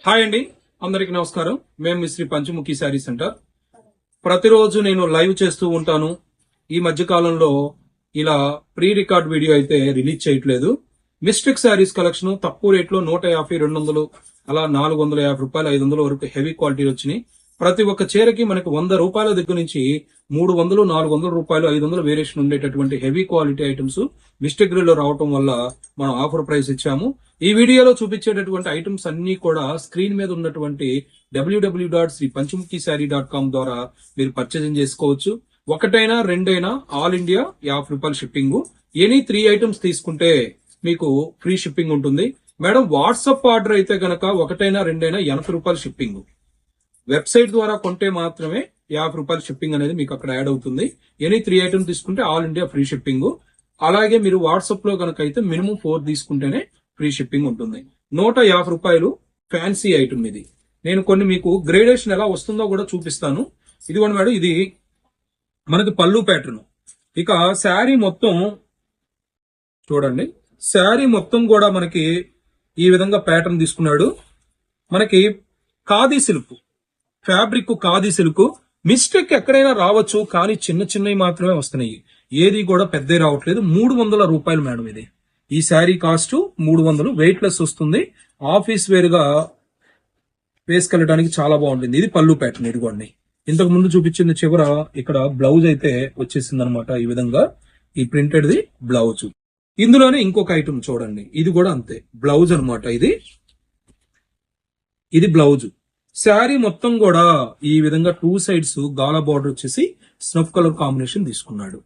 Hi అండి, అందరికి నమస్కారం. మేము మీ శ్రీ పంచముఖి శారీ సెంటర్. ప్రతిరోజు నేను లైవ్ చేస్తూ ఉంటాను. ఈ మధ్య కాలంలో ఇలా ప్రీ రికార్డ్ వీడియో అయితే రిలీజ్ చేయట్లేదు. మిస్టిక్ శారీస్ కలెక్షన్ తక్కువ రేట్లో 150, 200 అలా 450 రూపాయలు, 500 వరకు హెవీ క్వాలిటీ వచ్చినాయి. ప్రతి ఒక్క చీరకి మనకి 100 రూపాయల దగ్గర నుంచి 300, 400 రూపాయలు, 500 వేరియేషన్ ఉండేటటువంటి heavy quality items Mystic Grill లో రావటం వల్ల మనం ఆఫర్ ప్రైస్ ఇచ్చాము. ఈ వీడియోలో చూపించేటటువంటి ఐటమ్స్ అన్ని కూడా స్క్రీన్ మీద ఉన్నటువంటి www.sripanchmukhisaree.com ద్వారా మీరు పర్చేసింగ్ చేసుకోవచ్చు. ఒకటైనా రెండైనా ఆల్ ఇండియా 50 రూపాయల షిప్పింగ్. ఎనీ 3 ఐటమ్స్ తీసుకుంటే మీకు ఫ్రీ షిప్పింగ్ ఉంటుంది. మేడం వాట్సాప్ ఆర్డర్ అయితే గనక ఒకటైనా రెండైనా 80 రూపాయల షిప్పింగ్. వెబ్సైట్ ద్వారా కొంటే మాత్రమే 50 రూపాయల షిప్పింగ్ అనేది మీకు అక్కడ యాడ్ అవుతుంది. ఎనీ 3 ఐటమ్స్ తీసుకుంటే ఆల్ ఇండియా ఫ్రీ షిప్పింగ్. అలాగే మీరు వాట్సాప్ లో కనుక అయితే మినిమం 4 తీసుకుంటేనే ఫ్రీ షిప్పింగ్ ఉంటుంది. 150 రూపాయలు ఫ్యాన్సీ ఐటమ్ ఇది. నేను కొన్ని మీకు గ్రేడేషన్ ఎలా వస్తుందో కూడా చూపిస్తాను. ఇదిగోండి మేడం, ఇది మనకి పళ్ళు ప్యాటర్న్. ఇక శారీ మొత్తం చూడండి, శారీ మొత్తం కూడా మనకి ఈ విధంగా ప్యాటర్న్ తీసుకున్నాడు. మనకి khadi silk fabric, khadi silk. Mistake ఎక్కడైనా రావచ్చు, కానీ చిన్న చిన్నవి మాత్రమే వస్తున్నాయి. ఏది కూడా పెద్దవి రావట్లేదు. 300 రూపాయలు మేడం ఇది. ఈ శారీ కాస్ట్ 300, వెయిట్ లెస్ వస్తుంది. ఆఫీస్ వేర్ గా వేసుకెళ్ళడానికి చాలా బాగుంటుంది. ఇది పళ్ళు ప్యాటర్న్. ఇదిగోండి, ఇంతకు ముందు చూపించిన చివర ఇక్కడ బ్లౌజ్ అయితే వచ్చేసింది అనమాట. ఈ విధంగా ఈ ప్రింటెడ్ ది బ్లౌజ్. ఇందులోనే ఇంకొక ఐటమ్ చూడండి, ఇది కూడా అంతే బ్లౌజ్ అనమాట. ఇది బ్లౌజ్. శారీ మొత్తం కూడా ఈ విధంగా 2 సైడ్స్ గాలా బార్డర్ వచ్చేసి స్నఫ్ కలర్ కాంబినేషన్ తీసుకున్నాడు.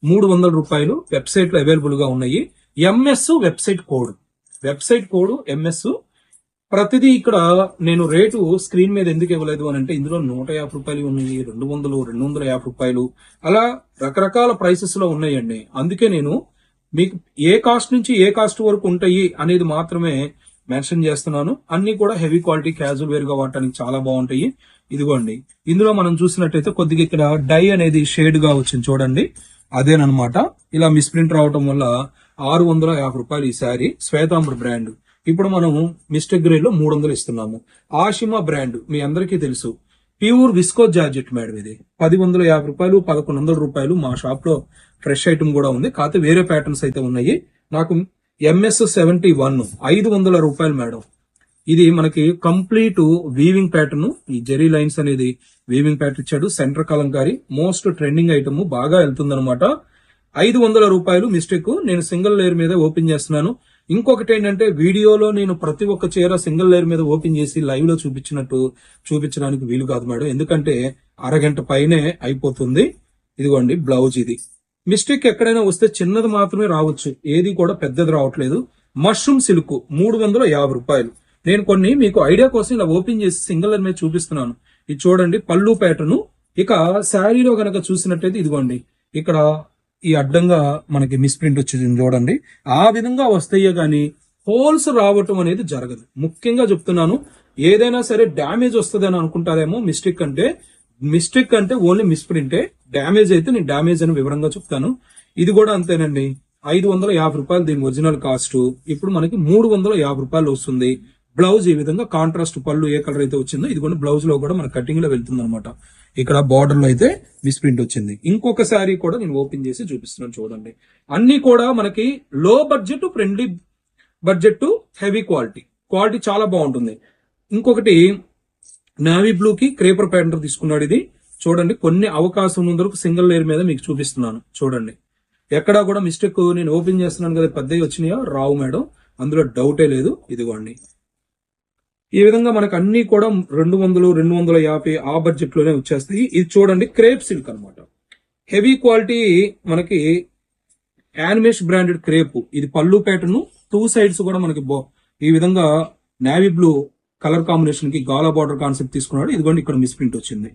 300 రూపాయలు. వెబ్సైట్ లో అవైలబుల్ గా ఉన్నాయి. MS website code MS. ప్రతిదీ ఇక్కడ నేను రేటు స్క్రీన్ మీద ఎందుకు ఇవ్వలేదు అని అంటే, ఇందులో 150 రూపాయలు ఉన్నాయి, 200, 250 రూపాయలు, అలా రకరకాల ప్రైసెస్ లో ఉన్నాయండి. అందుకే నేను మీకు ఏ కాస్ట్ నుంచి ఏ కాస్ట్ వరకు ఉంటాయి అనేది మాత్రమే మెన్షన్ చేస్తున్నాను. అన్ని కూడా హెవీ క్వాలిటీ, క్యాజువల్ వేర్ గా వాడటానికి చాలా బాగుంటాయి. ఇదిగోండి, ఇందులో మనం చూసినట్టయితే కొద్దిగా ఇక్కడ డై అనేది షేడ్ గా వచ్చింది చూడండి, అదేనమాట. ఇలా మిస్ప్రింట్ రావటం వల్ల 650 రూపాయలు ఈ శారీ. శ్వేతాంబర్ బ్రాండ్. ఇప్పుడు మనం మిస్టేక్ గ్రేడ్ లో 300 ఇస్తున్నాము. ఆషిమా బ్రాండ్ మీ అందరికీ తెలుసు. Pure visco georgette madam. ఇది 1150 రూపాయలు, 1100 రూపాయలు. మా షాప్ లో ఫ్రెష్ ఐటమ్ కూడా ఉంది, కాకపోతే వేరే ప్యాటర్న్స్ అయితే ఉన్నాయి. నాకు ఎంఎస్ 71 500 రూపాయలు మేడం. ఇది మనకి కంప్లీట్ వీవింగ్ ప్యాటర్న్. ఈ జెరీ లైన్స్ అనేది వీవింగ్ ప్యాటర్న్ ఇచ్చాడు. Centre Kalamkari, most trending item, బాగా వెళ్తుంది అనమాట. 500 రూపాయలు మిస్టేక్. నేను సింగిల్ లేయర్ మీద ఓపెన్ చేస్తున్నాను. ఇంకొకటి ఏంటంటే, వీడియోలో నేను ప్రతి ఒక్క చీర సింగిల్ లేయర్ మీద ఓపెన్ చేసి లైవ్ లో చూపించడానికి వీలు కాదు మేడం, ఎందుకంటే అరగంట పైనే అయిపోతుంది. ఇదిగోండి బ్లౌజ్. ఇది మిస్టేక్ ఎక్కడైనా వస్తే చిన్నది మాత్రమే రావచ్చు, ఏది కూడా పెద్దది రావట్లేదు. మష్రూమ్ సిల్క్ 350 రూపాయలు. నేను కొన్ని మీకు ఐడియా కోసం ఇలా ఓపెన్ చేసి సింగిల్ లేయర్ మీద చూపిస్తున్నాను. ఇది చూడండి పళ్ళు ప్యాటర్న్. ఇక శారీలో గనక చూసినట్టయితే ఇదిగోండి, ఇక్కడ ఈ అడ్డంగా మనకి మిస్ప్రింట్ వచ్చేది చూడండి. ఆ విధంగా వస్తాయే గానీ హోల్స్ రావటం అనేది జరగదు. ముఖ్యంగా చెప్తున్నాను, ఏదైనా సరే డ్యామేజ్ వస్తుంది అని అనుకుంటారేమో. మిస్టేక్ అంటే ఓన్లీ మిస్ప్రింటే. డ్యామేజ్ అయితే నేను డ్యామేజ్ అని వివరంగా చెప్తాను. ఇది కూడా అంతేనండి, 550 రూపాయలు దీని ఒరిజినల్ కాస్ట్. ఇప్పుడు మనకి 350 రూపాయలు వస్తుంది. బ్లౌజ్ ఈ విధంగా కాంట్రాస్ట్ పళ్ళు ఏ కలర్ అయితే వచ్చిందో ఇది కూడా బ్లౌజ్ లో కూడా మన కటింగ్ లో వెళ్తుంది అనమాట. ఇక్కడ బార్డర్ లో అయితే మిస్ప్రింట్ వచ్చింది. ఇంకొక శారీ కూడా నేను ఓపెన్ చేసి చూపిస్తున్నాను చూడండి. అన్ని కూడా మనకి లో budget, friendly budget, heavy quality చాలా బాగుంటుంది. ఇంకొకటి నావీ బ్లూ కి క్రేపర్ ప్యాటర్న్ తీసుకున్నాడు. ఇది చూడండి, కొన్ని అవకాశం ఉన్న వరకు సింగిల్ లేయర్ మీద మీకు చూపిస్తున్నాను చూడండి. ఎక్కడా కూడా మిస్టేక్, నేను ఓపెన్ చేస్తున్నాను కదా, పెద్దవి వచ్చినాయో రావు మేడం, అందులో డౌటే లేదు. ఇదిగోండి, ఈ విధంగా మనకు అన్ని కూడా 200, 250 ఆ బడ్జెట్ లోనే వచ్చేస్తాయి. ఇది చూడండి క్రేప్ సిల్క్ అనమాట. హెవీ క్వాలిటీ మనకి యానిమేష్ బ్రాండెడ్ క్రేప్. ఇది పళ్ళు ప్యాటర్న్. 2 సైడ్స్ కూడా మనకి ఈ విధంగా నావీ బ్లూ కలర్ కాంబినేషన్ కి గాలా బార్డర్ కాన్సెప్ట్ తీసుకున్నాడు. ఇదిగోండి, ఇక్కడ మిస్ప్రింట్ వచ్చింది.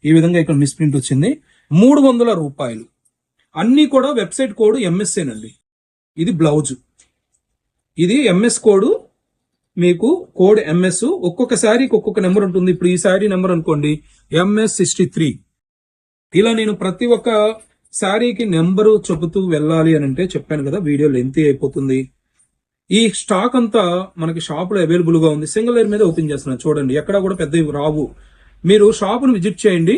ఈ విధంగా ఇక్కడ మిస్ప్రింట్ వచ్చింది. 300 రూపాయలు. అన్ని కూడా వెబ్సైట్ కోడ్ ఎంఎస్ఏనండి. ఇది బ్లౌజ్. ఇది ఎంఎస్ కోడ్. మీకు కోడ్ ఎంఎస్. ఒక్కొక్క శారీకి ఒక్కొక్క నెంబర్ ఉంటుంది. ఇప్పుడు ఈ శారీ నెంబర్ అనుకోండి MS 63. ఇలా నేను ప్రతి ఒక్క శారీకి నెంబరు చెబుతూ వెళ్ళాలి అని అంటే చెప్పాను కదా, వీడియో లెంతీ అయిపోతుంది. ఈ స్టాక్ అంతా మనకి షాప్ లో అవైలబుల్ గా ఉంది. సింగిల్ లేయర్ మీద ఓపెన్ చేస్తున్నాను చూడండి, ఎక్కడ కూడా పెద్ద రావు. మీరు షాపును విజిట్ చేయండి.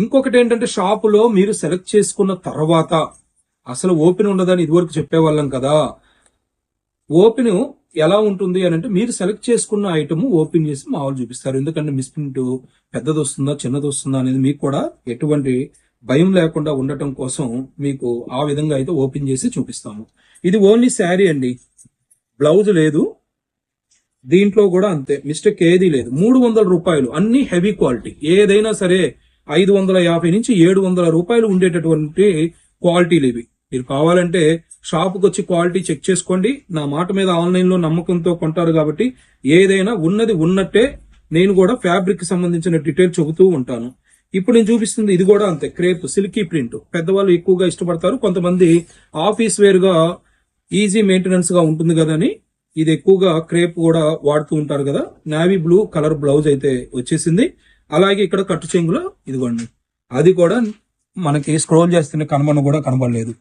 ఇంకొకటి ఏంటంటే షాపులో మీరు సెలెక్ట్ చేసుకున్న తర్వాత అసలు ఓపెన్ ఉండదని ఇదివరకు చెప్పేవాళ్ళం కదా. ఓపెన్ ఎలా ఉంటుంది అని అంటే మీరు సెలెక్ట్ చేసుకున్న ఐటమ్ ఓపెన్ చేసి మా వాళ్ళు చూపిస్తారు. ఎందుకంటే మిస్ప్రింట్ పెద్దది వస్తుందా చిన్నది వస్తుందా అనేది మీకు కూడా ఎటువంటి భయం లేకుండా ఉండటం కోసం మీకు ఆ విధంగా అయితే ఓపెన్ చేసి చూపిస్తాము. ఇది ఓన్లీ శారీ అండి, బ్లౌజ్ లేదు. దీంట్లో కూడా అంతే, మిస్టేక్ ఏదీ లేదు. 300 రూపాయలు, అన్ని హెవీ క్వాలిటీ. ఏదైనా సరే 550 నుంచి 700 రూపాయలు ఉండేటటువంటి క్వాలిటీలు ఇవి. మీరు కావాలంటే షాపుకి వచ్చి క్వాలిటీ చెక్ చేసుకోండి. నా మాట మీద ఆన్లైన్ లో నమ్మకంతో కొంటారు కాబట్టి ఏదైనా ఉన్నది ఉన్నట్టే నేను కూడా ఫ్యాబ్రిక్ కి సంబంధించిన డీటెయిల్ చెబుతూ ఉంటాను. ఇప్పుడు నేను చూపిస్తుంది ఇది కూడా అంతే, క్రేప్ సిల్కీ ప్రింట్. పెద్దవాళ్ళు ఎక్కువగా ఇష్టపడతారు. కొంతమంది ఆఫీస్ వేర్ గా ఈజీ మెయింటెనెన్స్ గా ఉంటుంది కదా అని ఇది ఎక్కువగా క్రేప్ కూడా వాడుతూ ఉంటారు కదా. నావీ బ్లూ కలర్ బ్లౌజ్ అయితే వచ్చేసింది. అలాగే ఇక్కడ కట్టు చెంగులో ఇదిగోండి, అది కూడా మనకి స్క్రోల్ చేస్తున్న కనబడను కూడా కనబడలేదు,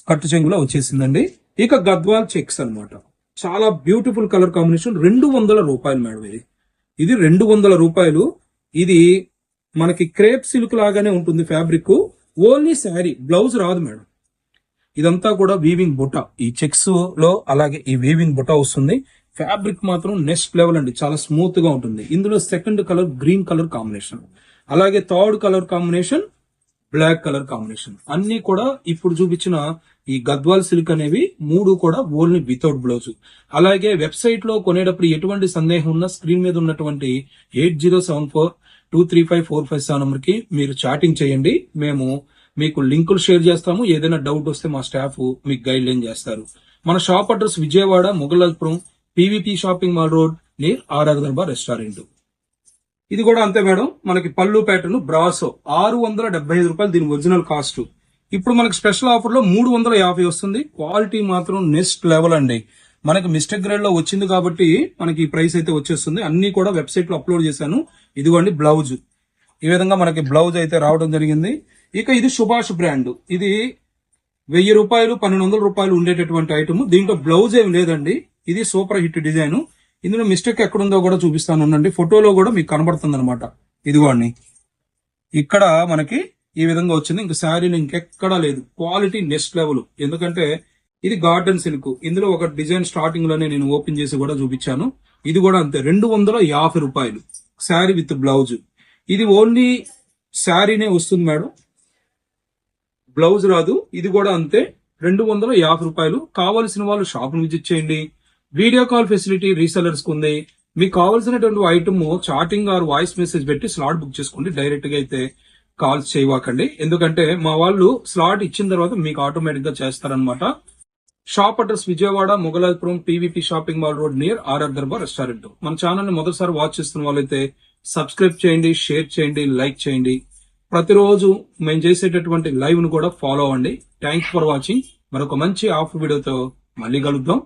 కట్టు చెంగులో వచ్చేసిందండి. ఇక గద్వాల్ చెక్స్ అన్నమాట, చాలా బ్యూటిఫుల్ కలర్ కాంబినేషన్. 200 రూపాయలు మేడం. ఇది 200 రూపాయలు. ఇది మనకి క్రేప్ సిల్క్ లాగానే ఉంటుంది ఫ్యాబ్రిక్. ఓన్లీ శారీ, బ్లౌజ్ రాదు మేడం. ఇదంతా కూడా వీవింగ్ బుట్ట, ఈ చెక్స్ లో అలాగే ఈ వీవింగ్ బుట్ట వస్తుంది. ఫ్యాబ్రిక్ మాత్రం నెక్స్ట్ లెవెల్ అండి, చాలా స్మూత్ గా ఉంటుంది. ఇందులో second colour green colour combination, అలాగే third colour combination black colour combination. అన్ని కూడా ఇప్పుడు చూపించిన ఈ గద్వాల్ సిల్క్ అనేవి 3 కూడా ఓన్లీ వితౌట్ బ్లౌజ్. అలాగే వెబ్సైట్ లో కొనేటప్పుడు ఎటువంటి సందేహం ఉన్నా స్క్రీన్ మీద ఉన్నటువంటి 8074235457 నంబర్ కి మీరు చాటింగ్ చేయండి. మేము మీకు లింకులు షేర్ చేస్తాము. ఏదైనా డౌట్ వస్తే మా స్టాఫ్ మీకు గైడ్ లైన్ చేస్తారు. మన shop address Vijayawada Mogalapuram PVP shopping mall road near RR Darbar restaurant. ఇది కూడా అంతే మేడం. మనకి పళ్ళు ప్యాటర్న్ బ్రాసో 675 రూపాయలు దీని ఒరిజినల్ కాస్ట్. ఇప్పుడు మనకి స్పెషల్ ఆఫర్ లో 350 వస్తుంది. క్వాలిటీ మాత్రం నెక్స్ట్ లెవెల్ అండి. మనకి మిస్టేక్ గ్రేడ్ లో వచ్చింది కాబట్టి మనకి ఈ ప్రైస్ అయితే వచ్చేస్తుంది. అన్ని కూడా వెబ్సైట్ లో అప్లోడ్ చేశాను. ఇదిగోండి బ్లౌజ్, ఈ విధంగా మనకి బ్లౌజ్ అయితే రావడం జరిగింది. ఇక ఇది సుభాష్ బ్రాండ్, ఇది 1000 రూపాయలు 1200 రూపాయలు ఉండేటటువంటి ఐటమ్. దీంట్లో బ్లౌజ్ ఏమి లేదండి. ఇది సూపర్ హిట్ డిజైన్. ఇందులో మిస్టేక్ ఎక్కడుందో కూడా చూపిస్తాను ఉండండి. ఫోటోలో కూడా మీకు కనబడుతుంది అనమాట. ఇదిగోండి ఇక్కడ మనకి ఈ విధంగా వచ్చింది. ఇంకా శారీని ఇంకెక్కడా లేదు. Quality next level. ఎందుకంటే ఇది గార్డెన్ సిల్క్. ఇందులో ఒక డిజైన్ స్టార్టింగ్ లోనే నేను ఓపెన్ చేసి కూడా చూపించాను. ఇది కూడా అంతే 250 రూపాయలు శారీ విత్ బ్లౌజ్. ఇది ఓన్లీ శారీనే వస్తుంది మేడం, బ్లౌజ్ రాదు. ఇది కూడా అంతే 250 రూపాయలు. కావాల్సిన వాళ్ళు షాప్ ను విజిట్ చేయండి. వీడియో కాల్ ఫెసిలిటీ రీసెలర్స్ కు ఉంది. మీకు కావాల్సినటువంటి item chatting or voice message పెట్టి స్లాట్ బుక్ చేసుకోండి. డైరెక్ట్ గా అయితే కాల్స్ చేయవాకండి. ఎందుకంటే మా వాళ్ళు స్లాట్ ఇచ్చిన తర్వాత మీకు ఆటోమేటిక్ గా చేస్తారనమాట. Shop address Vijayawada Mogalapuram PVP shopping mall road near RR Darbar restaurant. మన ఛానల్ ని మొదటిసారి వాచ్ చేస్తున్న వాళ్ళైతే సబ్స్క్రైబ్ చేయండి, షేర్ చేయండి, లైక్ చేయండి. ప్రతిరోజు మేము చేసేటటువంటి లైవ్ ను కూడా ఫాలో అవ్వండి. Thanks for watching. మరొక మంచి ఆఫర్ వీడియోతో మళ్ళీ కలుద్దాం.